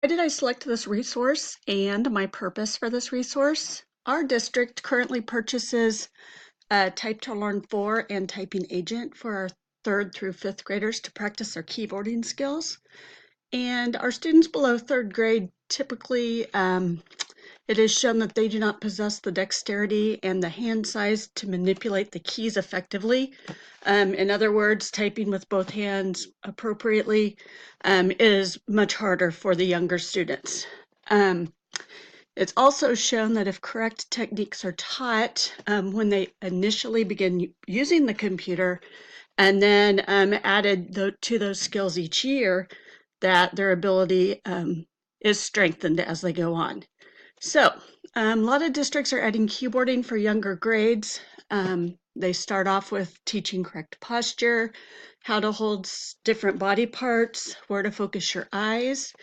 Why did I select this resource and my purpose for this resource? Our district currently purchases Type to Learn 4 and Typing Agent for our 3rd through 5th graders to practice their keyboarding skills. And our students below 3rd grade typically, it is shown that they do not possess the dexterity and the hand size to manipulate the keys effectively. In other words, typing with both hands appropriately is much harder for the younger students. It's also shown that if correct techniques are taught when they initially begin using the computer and then added to those skills each year, that their ability is strengthened as they go on. So a lot of districts are adding keyboarding for younger grades. They start off with teaching correct posture, how to hold different body parts, where to focus your eyes.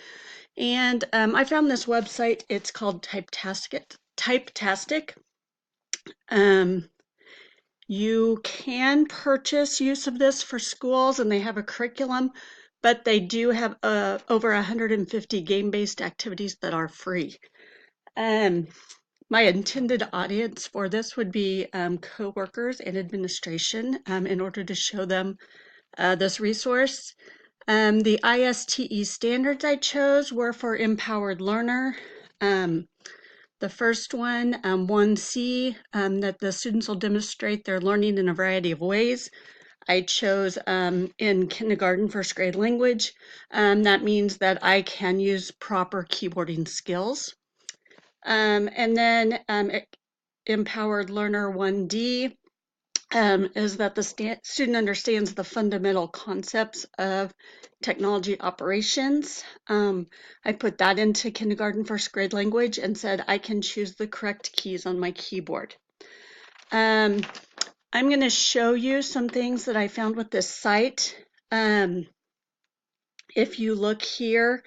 And I found this website. It's called Typetastic. You can purchase use of this for schools, and they have a curriculum, but they do have over 150 game-based activities that are free. My intended audience for this would be co-workers and administration in order to show them this resource. The ISTE standards I chose were for empowered learner. The first one, 1C, that the students will demonstrate their learning in a variety of ways. I chose in kindergarten, first grade language. That means that I can use proper keyboarding skills. And then Empowered Learner 1D is that the student understands the fundamental concepts of technology operations. I put that into kindergarten, first grade language and said I can choose the correct keys on my keyboard. I'm going to show you some things that I found with this site. If you look here,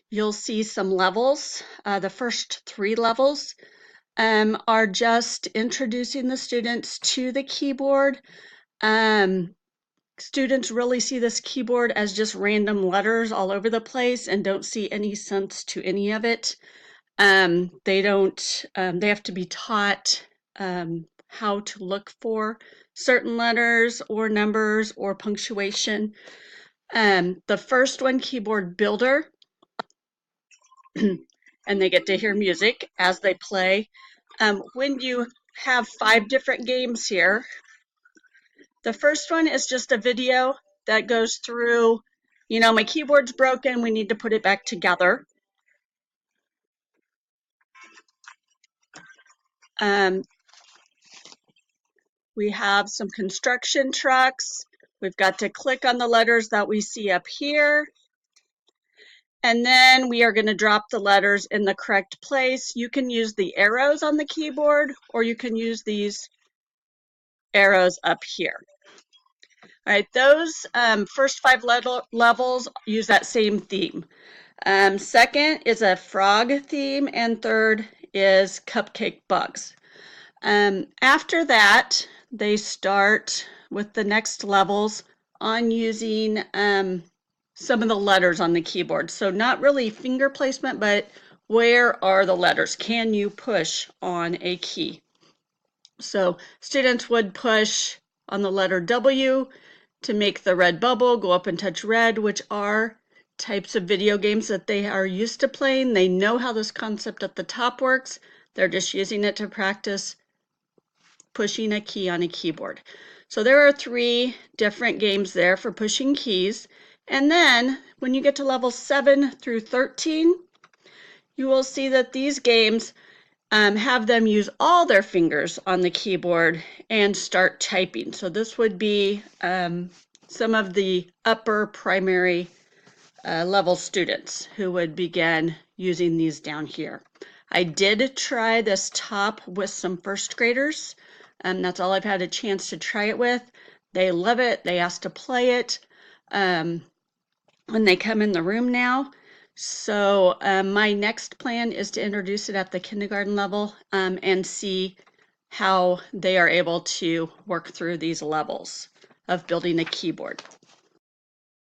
you'll see some levels. The first 3 levels are just introducing the students to the keyboard. Students really see this keyboard as just random letters all over the place and don't see any sense to any of it. They have to be taught how to look for certain letters or numbers or punctuation. The first one, Keyboard Builder, and they get to hear music as they play. When you have 5 different games here, the first one is just a video that goes through, my keyboard's broken, we need to put it back together. We have some construction trucks. We've got to click on the letters that we see up here. And then we are going to drop the letters in the correct place. You can use the arrows on the keyboard, or you can use these arrows up here. All right, those first 5 levels use that same theme. Second is a frog theme, and third is cupcake bugs. After that, they start with the next levels on using some of the letters on the keyboard. So not really finger placement, but where are the letters? Can you push on a key? So students would push on the letter W to make the red bubble go up and touch red, which are types of video games that they are used to playing. They know how this concept at the top works. They're just using it to practice pushing a key on a keyboard. So there are 3 different games there for pushing keys. And then when you get to level 7 through 13, you will see that these games have them use all their fingers on the keyboard and start typing. So this would be some of the upper primary level students who would begin using these down here. I did try this top with some first graders, and that's all I've had a chance to try it with. They love it. They ask to play it when they come in the room now. So my next plan is to introduce it at the kindergarten level and see how they are able to work through these levels of building a keyboard.